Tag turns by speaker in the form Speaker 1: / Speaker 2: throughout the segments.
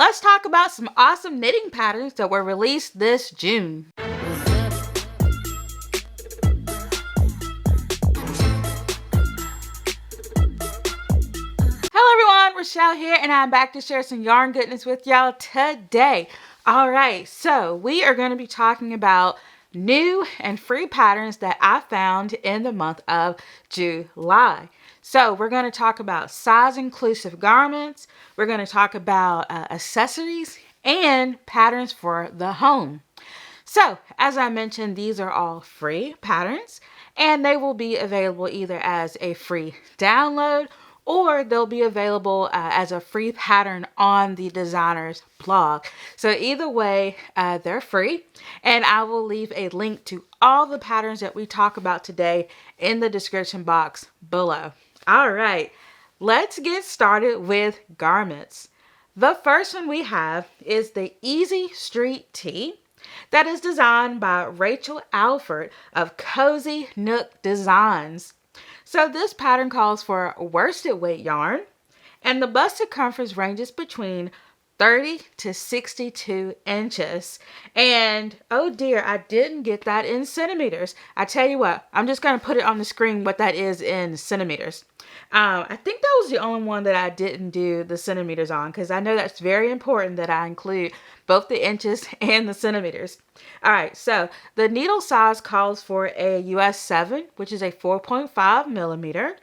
Speaker 1: let's talk about some awesome knitting patterns that were released this June. Hello everyone, Rochelle here, and I'm back to share some yarn goodness with y'all today. Alright, so we are going to be talking about new and free patterns that I found in the month of July. So we're going to talk about size inclusive garments, we're going to talk about accessories, and patterns for the home. So as I mentioned, these are all free patterns, and they will be available either as a free download or they'll be available as a free pattern on the designer's blog. So either way, they're free, and I will leave a link to all the patterns that we talk about today in the description box below. All right, let's get started with garments. The first one we have is the Easy Street Tee that is designed by Rachel Alford of Cozy Nook Designs. So this pattern calls for worsted weight yarn, and the bust circumference ranges between 30 to 62 inches. And oh dear, I didn't get that in centimeters. I tell you what, I'm just going to put it on the screen what that is in centimeters. I think that was the only one that I didn't do the centimeters on, because I know that's very important that I include both the inches and the centimeters. All right, so the needle size calls for a US 7, which is a 4.5 millimeter.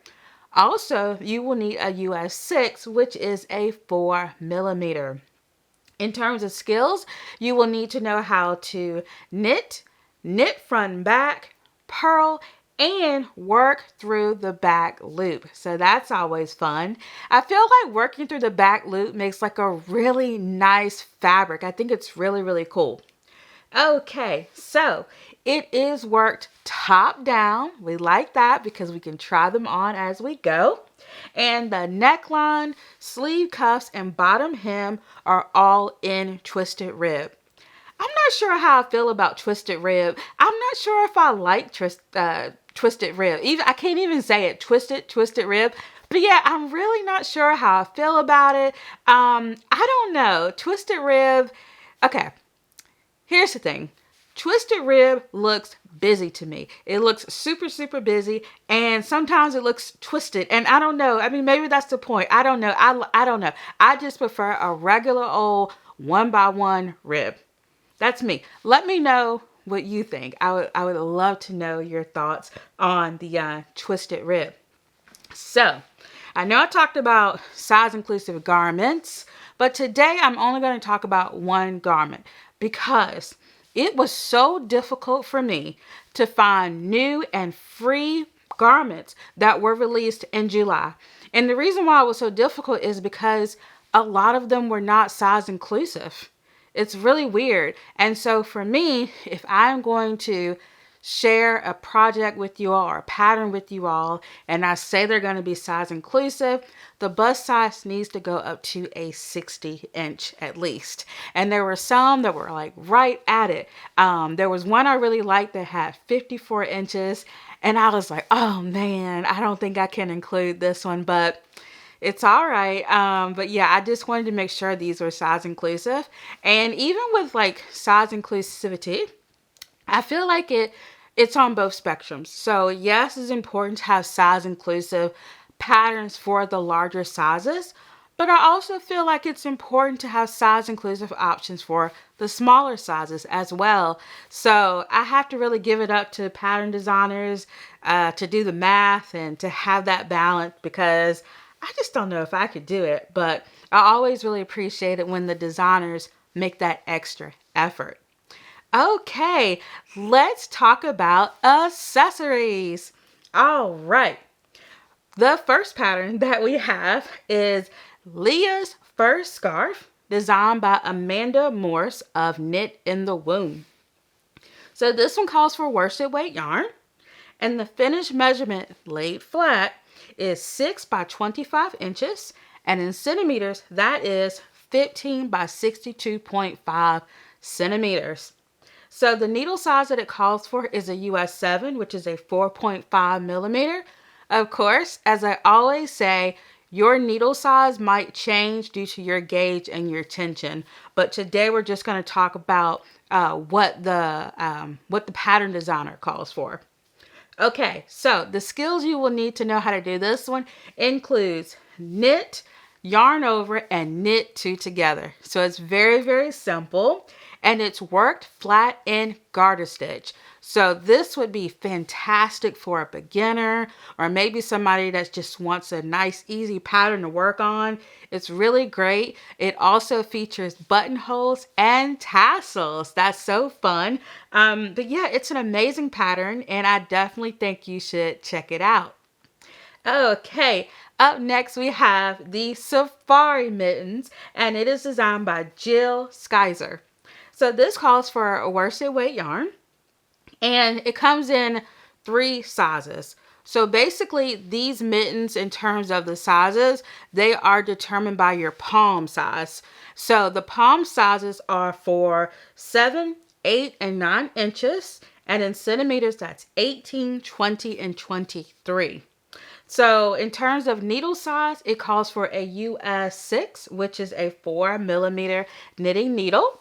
Speaker 1: Also, you will need a US 6, which is a 4 millimeter. In terms of skills, you will need to know how to knit front and back, purl, and work through the back loop. So that's always fun. I feel like working through the back loop makes like a really nice fabric. I think it's really, really cool. Okay, so it is worked top down. We like that because we can try them on as we go. And the neckline, sleeve cuffs, and bottom hem are all in twisted rib. I'm not sure how I feel about twisted rib. I'm not sure if I like twisted rib. I can't even say it, twisted rib. But yeah, I'm really not sure how I feel about it. I don't know. Twisted rib. Okay, here's the thing. Twisted rib looks busy to me. It looks super, super busy, and sometimes it looks twisted. And I don't know. I mean, maybe that's the point. I don't know. I don't know. I just prefer a regular old 1x1 rib. That's me. Let me know what you think. I would love to know your thoughts on the twisted rib. So, I know I talked about size inclusive garments, but today I'm only going to talk about one garment because it was so difficult for me to find new and free garments that were released in July. And the reason why it was so difficult is because a lot of them were not size inclusive. It's really weird. And so for me, if I'm going to share a project with you all or a pattern with you all, and I say they're going to be size inclusive, the bust size needs to go up to a 60 inch at least. And there were some that were like right at it. There was one I really liked that had 54 inches. And I was like, oh man, I don't think I can include this one, but it's all right. But yeah, I just wanted to make sure these were size inclusive. And even with like size inclusivity, I feel like it's on both spectrums. So yes, it's important to have size inclusive patterns for the larger sizes, but I also feel like it's important to have size inclusive options for the smaller sizes as well. So I have to really give it up to pattern designers to do the math and to have that balance, because I just don't know if I could do it, but I always really appreciate it when the designers make that extra effort. Okay, let's talk about accessories. All right. The first pattern that we have is Leah's fur scarf, designed by Amanda Morse of Knit in the Womb. So this one calls for worsted weight yarn, and the finished measurement laid flat is 6 by 25 inches, and in centimeters, that is 15 by 62.5 centimeters. So the needle size that it calls for is a US 7, which is a 4.5 millimeter. Of course, as I always say, Your needle size might change due to your gauge and your tension, but today we're just going to talk about what the pattern designer calls for. Okay, so the skills you will need to know how to do this one includes knit, yarn over, and knit two together. So it's very, very simple, and it's worked flat in garter stitch. So this would be fantastic for a beginner or maybe somebody that just wants a nice, easy pattern to work on. It's really great. It also features buttonholes and tassels. That's so fun. But yeah, it's an amazing pattern, and I definitely think you should check it out. Okay, up next we have the Safari Mittens, and it is designed by Jill Skyzer. So this calls for a worsted weight yarn, and it comes in 3 sizes. So basically these mittens, in terms of the sizes, they are determined by your palm size. So the palm sizes are for 7, 8, and 9 inches. And in centimeters, that's 18, 20, and 23. So in terms of needle size, it calls for a US 6, which is a 4mm knitting needle.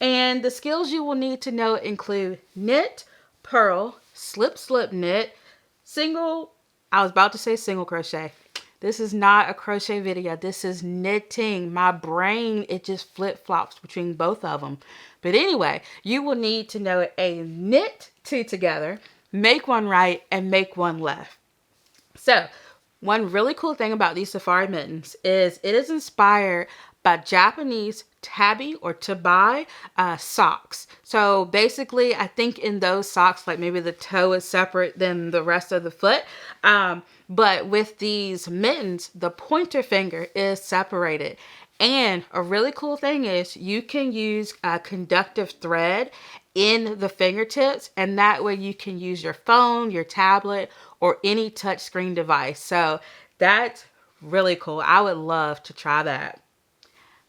Speaker 1: And the skills you will need to know include knit, purl, slip knit, single crochet. This is not a crochet video. This is knitting. My brain, it just flip-flops between both of them. But anyway, you will need to know a knit two together, make one right, and make one left. So one really cool thing about these Safari Mittens is it is inspired by Japanese tabi or tabai socks. So basically, I think in those socks, like maybe the toe is separate than the rest of the foot. But with these mittens, the pointer finger is separated. And a really cool thing is you can use conductive thread in the fingertips, and that way you can use your phone, your tablet, or any touchscreen device. So that's really cool. I would love to try that.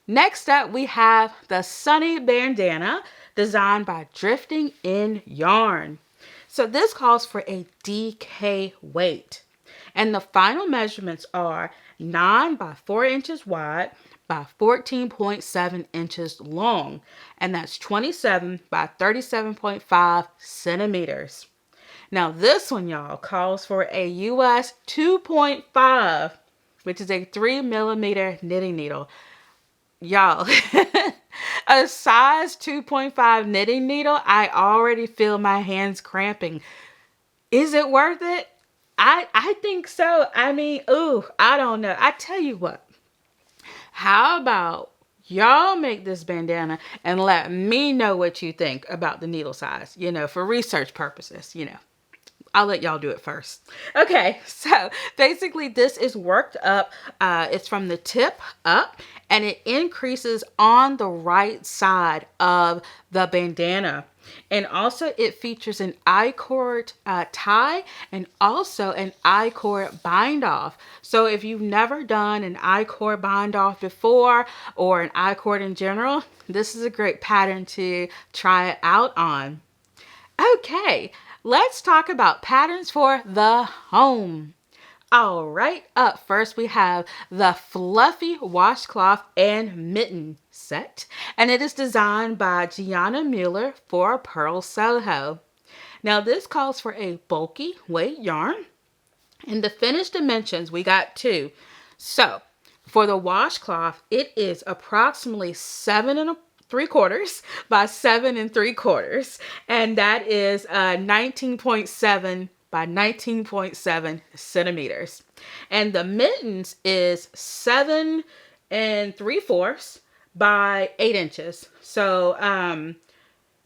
Speaker 1: Next up, we have the Sunny Bandana, designed by Drifting in Yarn. So this calls for a DK weight. And the final measurements are 9 by 4 inches wide by 14.7 inches long. And that's 27 by 37.5 centimeters. Now this one, y'all, calls for a US 2.5, which is a 3mm knitting needle. Y'all, a size 2.5 knitting needle, I already feel my hands cramping. Is it worth it? I think so. I mean, I don't know. I tell you what, how about y'all make this bandana and let me know what you think about the needle size, for research purposes, I'll let y'all do it first. Okay, so basically this is worked up. It's from the tip up, and it increases on the right side of the bandana. And also it features an I-cord tie and also an I-cord bind off. So if you've never done an I-cord bind off before, or an I-cord in general, this is a great pattern to try it out on. Okay, let's talk about patterns for the home. All right, up first we have the Fluffy Washcloth and Mitten set, and it is designed by Gianna Mueller for Pearl Soho. Now this calls for a bulky weight yarn, and the finished dimensions, we got 2. So for the washcloth, it is approximately 7 3/4 by 7 3/4, and that is 19.7 by 19.7 centimeters. And the mittens is 7 3/4 by 8 inches. So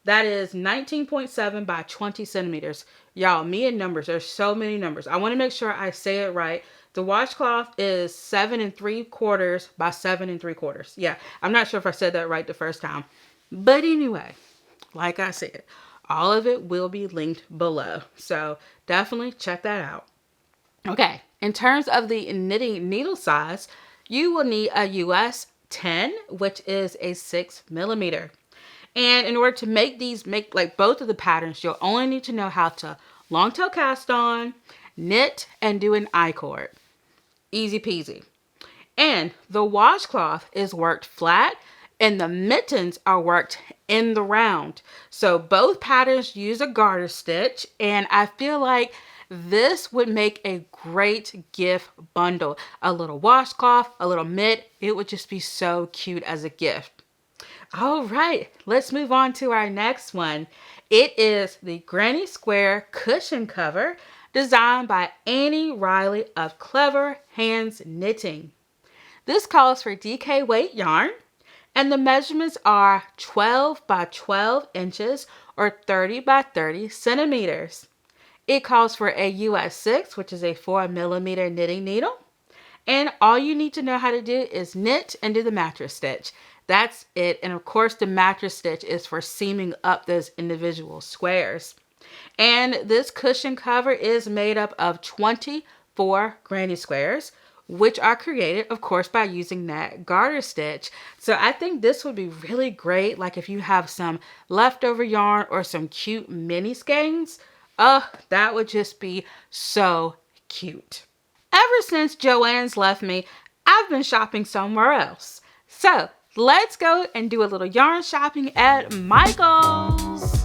Speaker 1: that is 19.7 by 20 centimeters. Y'all, me and numbers, there's so many numbers. I want to make sure I say it right. The washcloth is 7 3/4 by 7 3/4. Yeah, I'm not sure if I said that right the first time. But anyway, like I said, all of it will be linked below. So definitely check that out. Okay, in terms of the knitting needle size, you will need a US 10, which is a 6mm. And in order to make like both of the patterns, you'll only need to know how to long tail cast on, knit, and do an I-cord. Easy peasy. And the washcloth is worked flat and the mittens are worked in the round. So both patterns use a garter stitch, and I feel like this would make a great gift bundle. A little washcloth, a little mitt, it would just be so cute as a gift. All right, let's move on to our next one. It is the Granny Square cushion cover designed by Annie Riley of Clever Hands Knitting. This calls for DK weight yarn, and the measurements are 12 by 12 inches or 30 by 30 centimeters. It calls for a US 6, which is a 4mm knitting needle. And all you need to know how to do is knit and do the mattress stitch. That's it. And of course, the mattress stitch is for seaming up those individual squares. And this cushion cover is made up of 24 granny squares, which are created, of course, by using that garter stitch. So I think this would be really great, like if you have some leftover yarn or some cute mini skeins. Oh, that would just be so cute. Ever since Joanne's left me, I've been shopping somewhere else. So let's go and do a little yarn shopping at Michael's.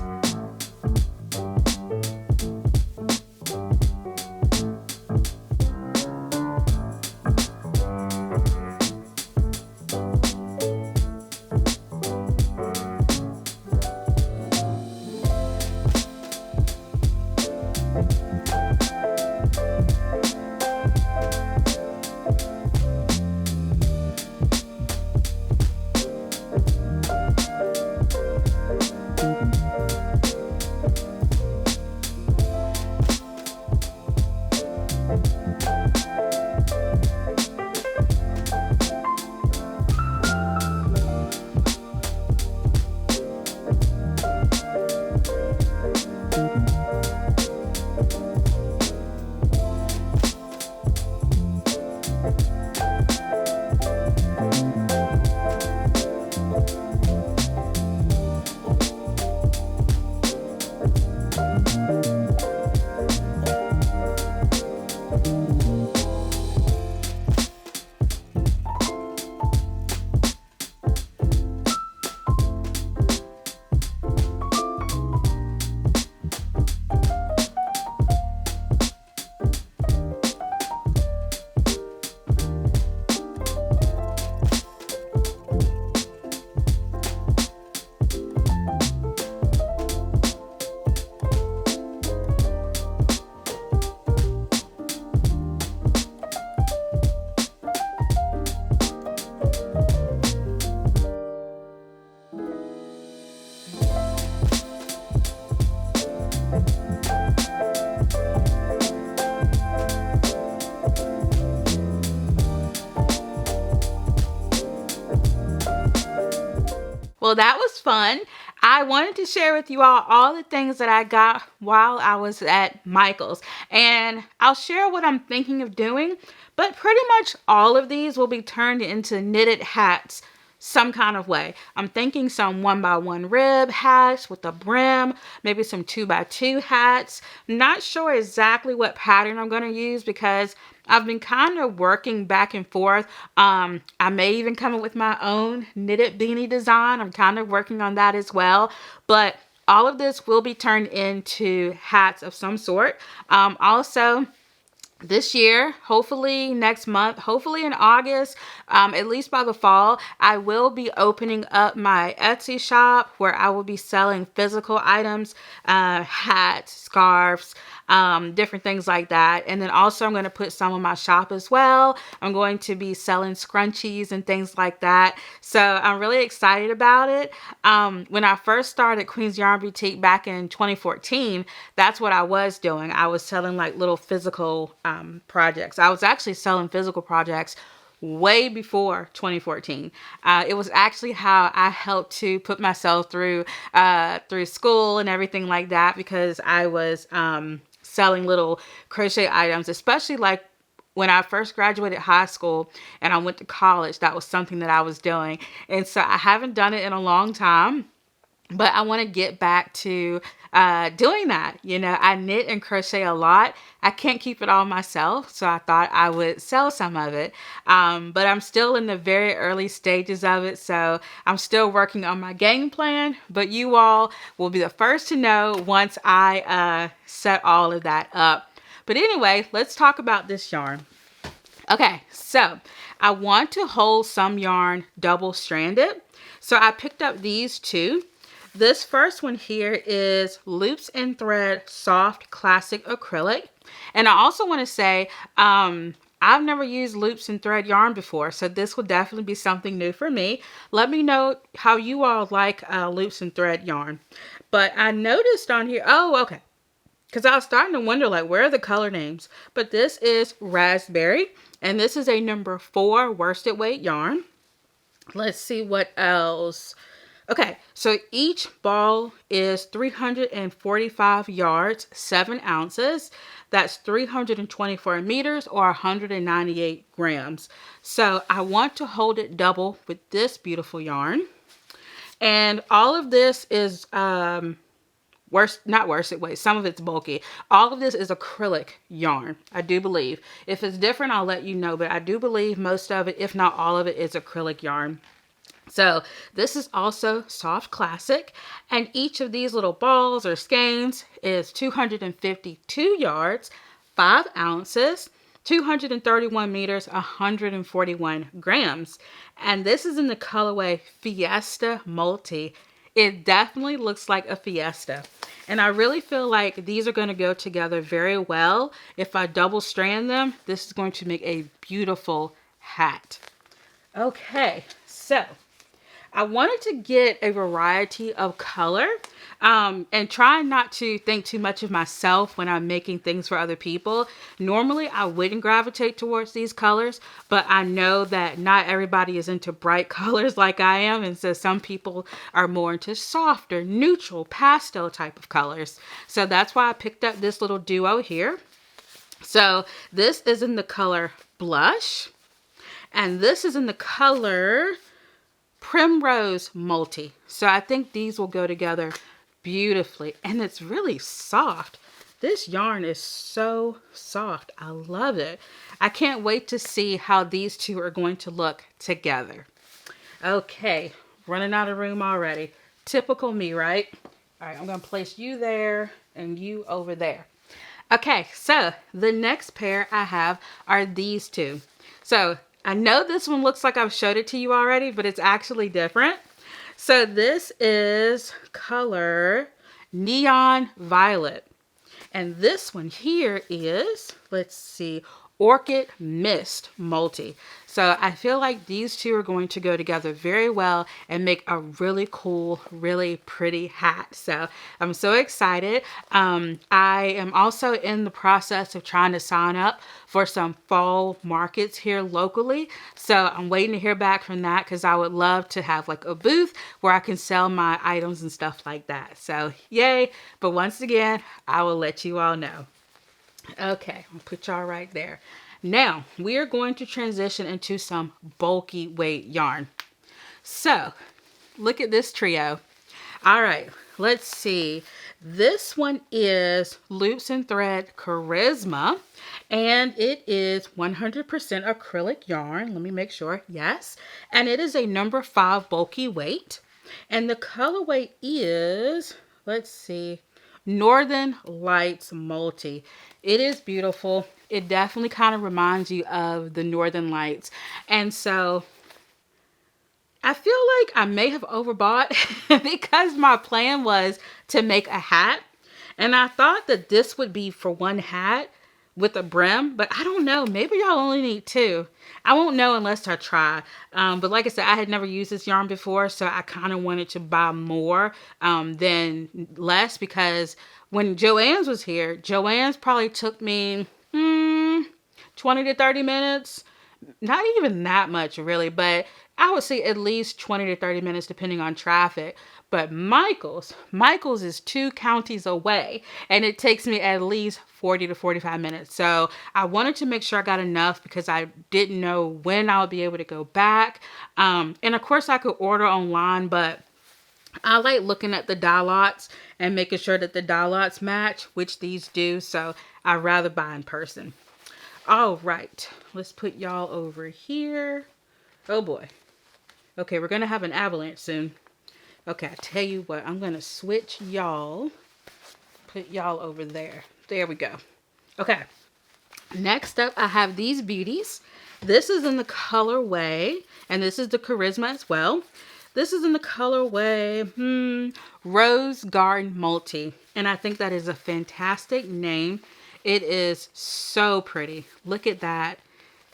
Speaker 1: Well, that was fun. I wanted to share with you all the things that I got while I was at Michael's. And I'll share what I'm thinking of doing. But pretty much all of these will be turned into knitted hats some kind of way. I'm thinking some 1x1 rib hats with a brim, maybe some 2x2 hats. Not sure exactly what pattern I'm going to use because I've been kind of working back and forth. I may even come up with my own knitted beanie design. I'm kind of working on that as well. But all of this will be turned into hats of some sort. Also, this year, hopefully next month, hopefully in August, at least by the fall, I will be opening up my Etsy shop where I will be selling physical items, hats, scarves, different things like that. And then also I'm going to put some on my shop as well. I'm going to be selling scrunchies and things like that. So I'm really excited about it. When I first started QueensYarnBoutique back in 2014, that's what I was doing. I was selling like little physical projects. I was actually selling physical projects way before 2014. It was actually how I helped to put myself through school and everything like that, because I was selling little crochet items, especially like when I first graduated high school and I went to college. That was something that I was doing. And so I haven't done it in a long time. but I want to get back to doing that. You know, I knit and crochet a lot. I can't keep it all myself, so I thought I would sell some of it. But I'm still in the very early stages of it, so I'm still working on my game plan. But you all will be the first to know once I set all of that up. But anyway, let's talk about this yarn. Okay, so I want to hold some yarn double-stranded. So I picked up these two. This first one here is Loops and Thread Soft Classic Acrylic. And I also want to say, I've never used loops and thread yarn before, so this will definitely be something new for me. Let me know how you all like loops and thread yarn. But I noticed on here, oh, okay, because I was starting to wonder, like, where are the color names? But this is Raspberry, and this is a number 4 worsted weight yarn. Let's see what else. Okay, so each ball is 345 yards, 7 ounces. That's 324 meters or 198 grams. So I want to hold it double with this beautiful yarn. And all of this is not worsted weight. Some of it's bulky. All of this is acrylic yarn, I do believe. If it's different, I'll let you know. But I do believe most of it, if not all of it, is acrylic yarn. So this is also soft classic, and each of these little balls or skeins is 252 yards, 5 ounces, 231 meters, 141 grams. And this is in the colorway Fiesta Multi. It definitely looks like a Fiesta. And I really feel like these are going to go together very well. If I double strand them, this is going to make a beautiful hat. Okay, so I wanted to get a variety of color and try not to think too much of myself when I'm making things for other people. Normally, I wouldn't gravitate towards these colors, but I know that not everybody is into bright colors like I am. And so some people are more into softer, neutral, pastel type of colors. So that's why I picked up this little duo here. So this is in the color Blush, and this is in the color Primrose Multi. So I think these will go together beautifully, and it's really soft. This yarn is so soft. I love it. I can't wait to see how these two are going to look together. Okay, running out of room already. Typical me, right? All right, I'm going to place you there and you over there. Okay, so the next pair I have are these two. So I know this one looks like I've showed it to you already, but it's actually different. So this is color Neon Violet. And this one here is, let's see, Orchid Mist Multi. So I feel like these two are going to go together very well and make a really cool, really pretty hat. So I'm so excited. I am also in the process of trying to sign up for some fall markets here locally. So I'm waiting to hear back from that because I would love to have like a booth where I can sell my items and stuff like that. So yay. But once again, I will let you all know. Okay, I'll put y'all right there. Now, we are going to transition into some bulky weight yarn. So, look at this trio. All right, let's see. This one is Loops and Thread Charisma, and it is 100% acrylic yarn. Let me make sure. Yes. And it is a number 5 bulky weight. And the colorway is, let's see, Northern Lights Multi. It is beautiful. It definitely kind of reminds you of the Northern Lights. And so I feel like I may have overbought because my plan was to make a hat. And I thought that this would be for one hat with a brim, but I don't know. Maybe y'all only need 2. I won't know unless I try. But like I said, I had never used this yarn before, so I kind of wanted to buy more than less, because when Joann's was here, Joann's probably took me 20 to 30 minutes. Not even that much really, but I would say at least 20 to 30 minutes depending on traffic. But Michael's is 2 counties away, and it takes me at least 40 to 45 minutes. So I wanted to make sure I got enough because I didn't know when I would be able to go back. And of course I could order online, but I like looking at the dye lots and making sure that the dye lots match, which these do. So I'd rather buy in person. All right, let's put y'all over here. Oh boy. Okay, we're going to have an avalanche soon. Okay, I tell you what, I'm going to switch y'all. Put y'all over there. There we go. Okay. Next up, I have these beauties. This is in the colorway, and this is the Charisma as well. This is in the colorway, Rose Garden Multi. And I think that is a fantastic name. It is so pretty. Look at that.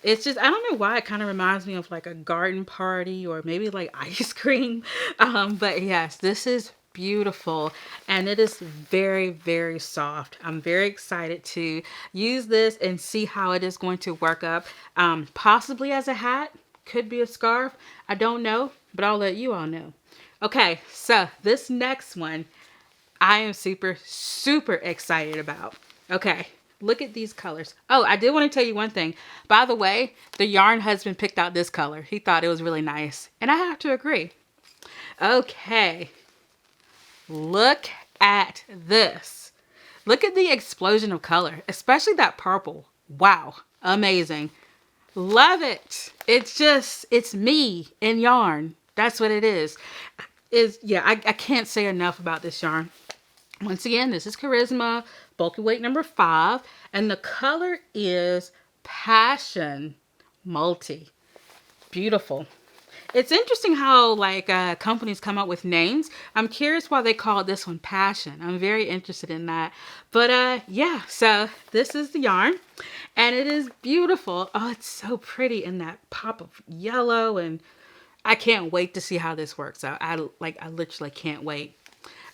Speaker 1: It's just, I don't know why, it kind of reminds me of like a garden party or maybe like ice cream. But yes, this is beautiful and it is very, very soft. I'm very excited to use this and see how it is going to work up. Possibly as a hat, could be a scarf. I don't know, but I'll let you all know. Okay, so this next one, I am super, super excited about. Okay. Look at these colors. Oh, I did want to tell you one thing. By the way, the yarn husband picked out this color. He thought it was really nice. And I have to agree. Okay. Look at this. Look at the explosion of color, especially that purple. Wow. Amazing. Love it. It's me in yarn. That's what it is. I can't say enough about this yarn. Once again, this is Charisma, bulky weight number 5, and the color is Passion Multi. Beautiful. It's interesting how like companies come up with names. I'm curious why they call this one Passion. I'm very interested in that. But yeah, so this is the yarn, and it is beautiful. Oh, it's so pretty in that pop of yellow, and I can't wait to see how this works out. I literally can't wait.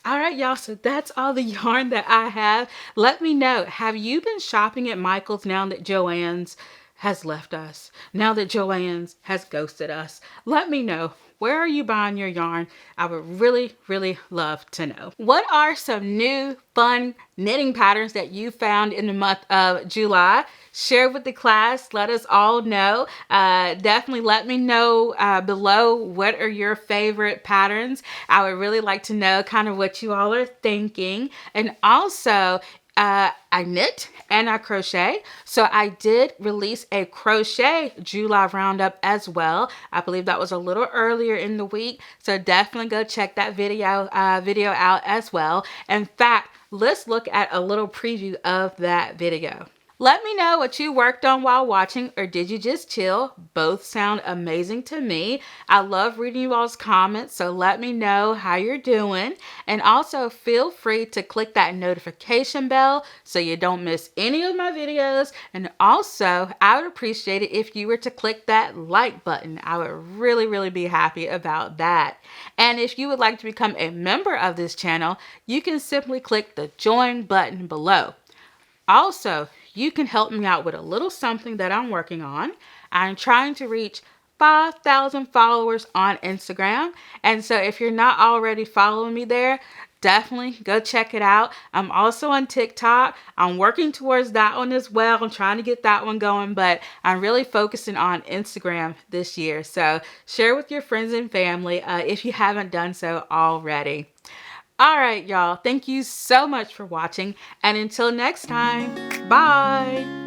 Speaker 1: All right, y'all, so that's all the yarn that I have. Let me know, have you been shopping at Michael's now that Joann's has left us? Now that Joann's has ghosted us? Let me know. Where are you buying your yarn? I would really, really love to know. What are some new fun knitting patterns that you found in the month of July? Share with the class. Let us all know. Definitely let me know below what are your favorite patterns. I would really like to know kind of what you all are thinking. And also, I knit and I crochet. So I did release a crochet July roundup as well. I believe that was a little earlier in the week. So definitely go check that video out as well. In fact, let's look at a little preview of that video. Let me know what you worked on while watching, or did you just chill? Both sound amazing to me. I love reading you all's comments, so let me know how you're doing. And also feel free to click that notification bell so you don't miss any of my videos. And also, I would appreciate it if you were to click that like button. I would really, really be happy about that. And if you would like to become a member of this channel, you can simply click the join button below. Also, you can help me out with a little something that I'm working on. I'm trying to reach 5,000 followers on Instagram. And so if you're not already following me there, definitely go check it out. I'm also on TikTok. I'm working towards that one as well. I'm trying to get that one going, but I'm really focusing on Instagram this year. So share with your friends and family if you haven't done so already. All right, y'all. Thank you so much for watching. And until next time, bye.